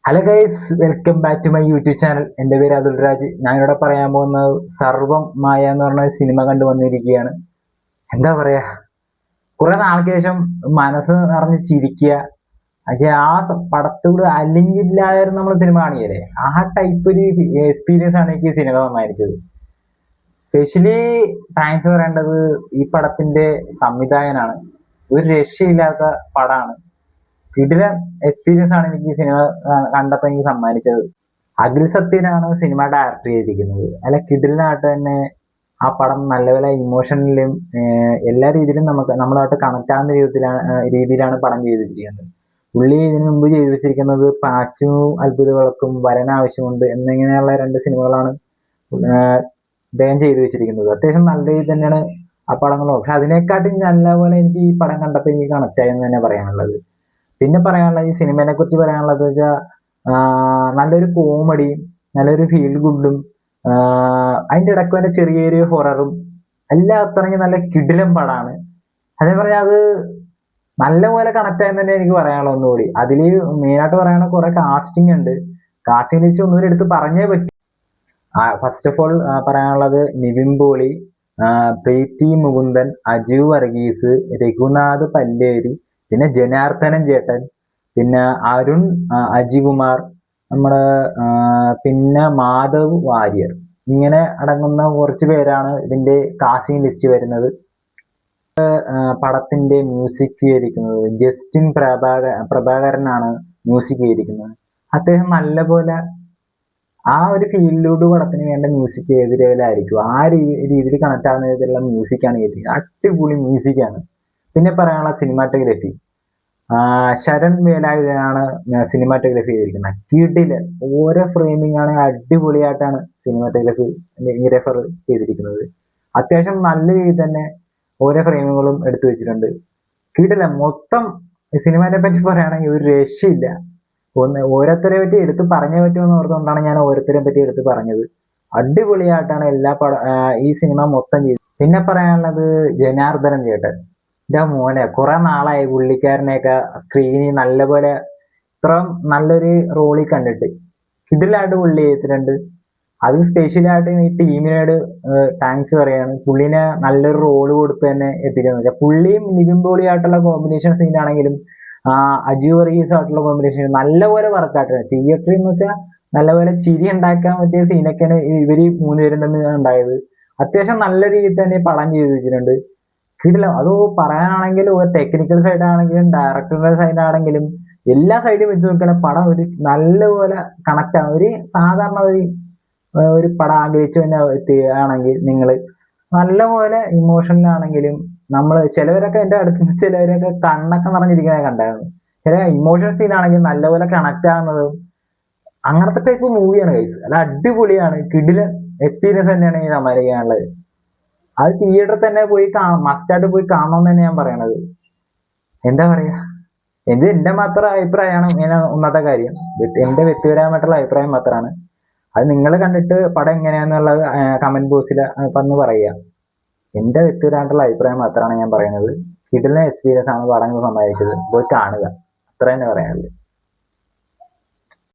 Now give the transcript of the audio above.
Hello guys, welcome back to my YouTube channel. എൻ്റെ പേര് അതുൽ രാജ്. ഞാനിവിടെ പറയാൻ പോകുന്നത് സർവം മായ എന്ന് പറഞ്ഞ സിനിമ കണ്ടു വന്നിരിക്കുകയാണ്. എന്താ പറയാ, കുറെ നാൾക്ക് ശേഷം മനസ്സ് നിറഞ്ഞ് ചിരിക്കുക. പക്ഷെ ആ പടത്തോട് അലിഞ്ഞില്ലായിരുന്നു നമ്മൾ സിനിമ കാണിയല്ലേ, ആ ടൈപ്പ് ഒരു എക്സ്പീരിയൻസ് ആണ് എനിക്ക് ഈ സിനിമ തന്നായിരിച്ചത്. സ്പെഷ്യലി താങ്ക്സ് പറയേണ്ടത് ഈ പടത്തിന്റെ സംവിധായകനാണ്. ഒരു രക്ഷയില്ലാത്ത പടമാണ്. കിടിലൻ എക്സ്പീരിയൻസ് ആണ് എനിക്ക് ഈ സിനിമ കണ്ടപ്പോൾ എനിക്ക് സമ്മാനിച്ചത്. അഖിൽ സത്യനാണ് സിനിമ ഡയറക്ട് ചെയ്തിരിക്കുന്നത്. അല്ല, കിടിലനായിട്ട് തന്നെ ആ പടം നല്ലപോലെ ഇമോഷണലിലും എല്ലാ രീതിയിലും നമ്മളുമായിട്ട് കണക്ട് ആവുന്ന രീതിയിലാണ് പടം ചെയ്തിരിക്കുന്നത്. പുള്ളി ഇതിനു മുമ്പ് ചെയ്തു വെച്ചിരിക്കുന്നത് പാച്ചു അത്ഭുതവിളക്കും, വരനാവശ്യമുണ്ട് എന്നിങ്ങനെയുള്ള 2 സിനിമകളാണ് അദ്ദേഹം ചെയ്തു വെച്ചിരിക്കുന്നത്. അത്യാവശ്യം നല്ല രീതിയിൽ തന്നെയാണ് ആ പടങ്ങളും. പക്ഷെ അതിനെക്കാട്ടും നല്ലപോലെ എനിക്ക് ഈ പടം കണ്ടപ്പോൾ എനിക്ക് കണക്ട് ആയെന്ന് തന്നെ പറയാനുള്ളത്. പിന്നെ പറയാനുള്ളത്, ഈ സിനിമയെ കുറിച്ച് പറയാനുള്ളത് വെച്ചാൽ നല്ലൊരു കോമഡിയും നല്ലൊരു ഫീൽ ഗുഡും അതിൻ്റെ ഇടയ്ക്ക് തന്നെ ചെറിയൊരു ഹൊററും എല്ലാം അത്രയ്ക്ക് നല്ല കിടിലം പടമാണ്. അതേ പറഞ്ഞാൽ അത് നല്ലപോലെ കണക്ട് ആയെന്ന് തന്നെ എനിക്ക് പറയാനുള്ളത്. ഒന്നുകൂടി അതിൽ മെയിനായിട്ട് പറയാനുള്ള കുറെ കാസ്റ്റിംഗ് ഉണ്ട്. കാസ്റ്റിംഗ് വെച്ച് ഒന്നുകൂടി എടുത്ത് പറഞ്ഞേ പറ്റും. ഫസ്റ്റ് ഓഫ് ഓൾ പറയാനുള്ളത് നിവിൻ പോളി, പ്രീതി മുകുന്ദൻ, അജു വർഗീസ്, രഘുനാഥ് പല്ലേരി, പിന്നെ ജനാർദ്ദനൻ ചേട്ടൻ, പിന്നെ അരുൺ അജികുമാർ, നമ്മുടെ പിന്നെ മാധവ് വാര്യർ, ഇങ്ങനെ അടങ്ങുന്ന കുറച്ച് പേരാണ് ഇതിന്റെ കാസ്റ്റിംഗ് ലിസ്റ്റ് വരുന്നത്. പടത്തിന്റെ മ്യൂസിക് ചെയ്തിരിക്കുന്നത് ജസ്റ്റിൻ പ്രഭാകരനാണ് മ്യൂസിക് ചെയ്തിരിക്കുന്നത്. അത്യാവശ്യം നല്ലപോലെ ആ ഒരു ഫീൽഡിലൂടെ പടത്തിന് വേണ്ട മ്യൂസിക് ഏത് ലെവലായിരിക്കും ആ രീതിയിൽ കണക്ട് ആവുന്ന രീതിയിലുള്ള മ്യൂസിക്കാണ് ചെയ്തിരിക്കുന്നത്. അടിപൊളി മ്യൂസിക്കാണ്. പിന്നെ പറയാനുള്ള സിനിമാറ്റോഗ്രഫി, ശരൺ വേലായുധനാണ് സിനിമാറ്റോഗ്രഫി ചെയ്തിരിക്കുന്നത്. കിടിലൻ ഓരോ ഫ്രെയിമിംഗ് ആണ് അടിപൊളിയായിട്ടാണ് സിനിമാറ്റോഗ്രാഫർ ചെയ്തിരിക്കുന്നത്. അത്യാവശ്യം നല്ല രീതിയിൽ തന്നെ ഓരോ ഫ്രെയിമുകളും എടുത്തു വെച്ചിട്ടുണ്ട്. കിടിലൻ മൊത്തം. സിനിമയെ പറ്റി പറയുകയാണെങ്കിൽ ഒരു രക്ഷയില്ല. ഓരോരുത്തരെ പറ്റി എടുത്ത് പറഞ്ഞേ പറ്റുമെന്ന് ഓർത്തുകൊണ്ടാണ് ഞാൻ ഓരോരുത്തരെ പറ്റി എടുത്ത് പറഞ്ഞത്. അടിപൊളിയായിട്ടാണ് ഈ സിനിമ മൊത്തം ചെയ്തത്. പിന്നെ പറയാനുള്ളത് ജനാർദ്ദനൻ ചേട്ടൻ. എൻ്റെ മോനെ, കുറെ നാളായി പുള്ളിക്കാരനെയൊക്കെ സ്ക്രീനിൽ നല്ലപോലെ ഇത്രയും നല്ലൊരു റോളിൽ കണ്ടിട്ട്. കിടിലായിട്ട് പുള്ളി ചെയ്തിട്ടുണ്ട്. അത് സ്പെഷ്യലായിട്ട് ഈ ടീമിനോട് താങ്ക്സ് പറയാണ്. പുള്ളിനെ നല്ലൊരു റോള് കൊടുത്ത് തന്നെ എത്തിക്കുന്നത്. പുള്ളിയും നിവിൻ പോളിയായിട്ടുള്ള കോമ്പിനേഷൻ സീനാണെങ്കിലും അജു വർഗീസ് ആയിട്ടുള്ള കോമ്പിനേഷൻ നല്ലപോലെ വർക്കായിട്ടുണ്ട്. തിയേറ്ററിൽ എന്ന് വെച്ചാൽ നല്ലപോലെ ചിരി ഉണ്ടാക്കാൻ പറ്റിയ സീനൊക്കെയാണ് ഇവര് 3 പേരും തമ്മിൽ ഉണ്ടായത്. അത്യാവശ്യം നല്ല രീതിയിൽ തന്നെ പടം ചെയ്തു വെച്ചിട്ടുണ്ട്. കിടിലം. അത് പറയാനാണെങ്കിൽ ടെക്നിക്കൽ സൈഡ് ആണെങ്കിലും ഡയറക്ടറുടെ സൈഡ് ആണെങ്കിലും എല്ലാ സൈഡും വെച്ച് നോക്കുകയാണെങ്കിൽ പടം ഒരു നല്ലപോലെ കണക്ട് ആണ്. ഒരു സാധാരണ ഒരു പടം ആഗ്രഹിച്ചു തന്നെ ആണെങ്കിൽ നിങ്ങൾ നല്ലപോലെ ഇമോഷണലാണെങ്കിലും ചിലവരൊക്കെ എൻ്റെ അടുത്ത് ചിലവരൊക്കെ കണ്ണൊക്കെ നിറഞ്ഞിരിക്കുന്നത് കണ്ടായിരുന്നു. ചില ഇമോഷണൽ സീനാണെങ്കിൽ നല്ലപോലെ കണക്ട് ആകുന്നതും അങ്ങനത്തെ ടൈപ്പ് മൂവിയാണ് ഗൈസ്. അത് അടിപൊളിയാണ്. കിടിലൻ എക്സ്പീരിയൻസ് തന്നെയാണ് ഈ സമ്മാനിക്കാനുള്ളത്. അത് തിയേറ്ററിൽ തന്നെ പോയി മസ്റ്റായിട്ട് പോയി കാണണമെന്ന് തന്നെ ഞാൻ പറയണത്. എന്താ പറയാ, എന്റെ മാത്രം അഭിപ്രായമാണ് ഇങ്ങനെ ഒന്നാമത്തെ കാര്യം. എന്റെ വ്യക്തിപരമായിട്ടുള്ള അഭിപ്രായം മാത്രമാണ്. അത് നിങ്ങൾ കണ്ടിട്ട് പടം എങ്ങനെയാന്നുള്ളത് കമന്റ് ബോക്സിൽ വന്ന് പറയുക. എന്റെ വ്യക്തിപരമായിട്ടുള്ള അഭിപ്രായം മാത്രമാണ് ഞാൻ പറയുന്നത്. കിടിലൻ എക്സ്പീരിയൻസ് ആണ് പടം സമ്മാനിച്ചത്. പോയി കാണുക, അത്ര തന്നെ പറയാനുള്ളത്.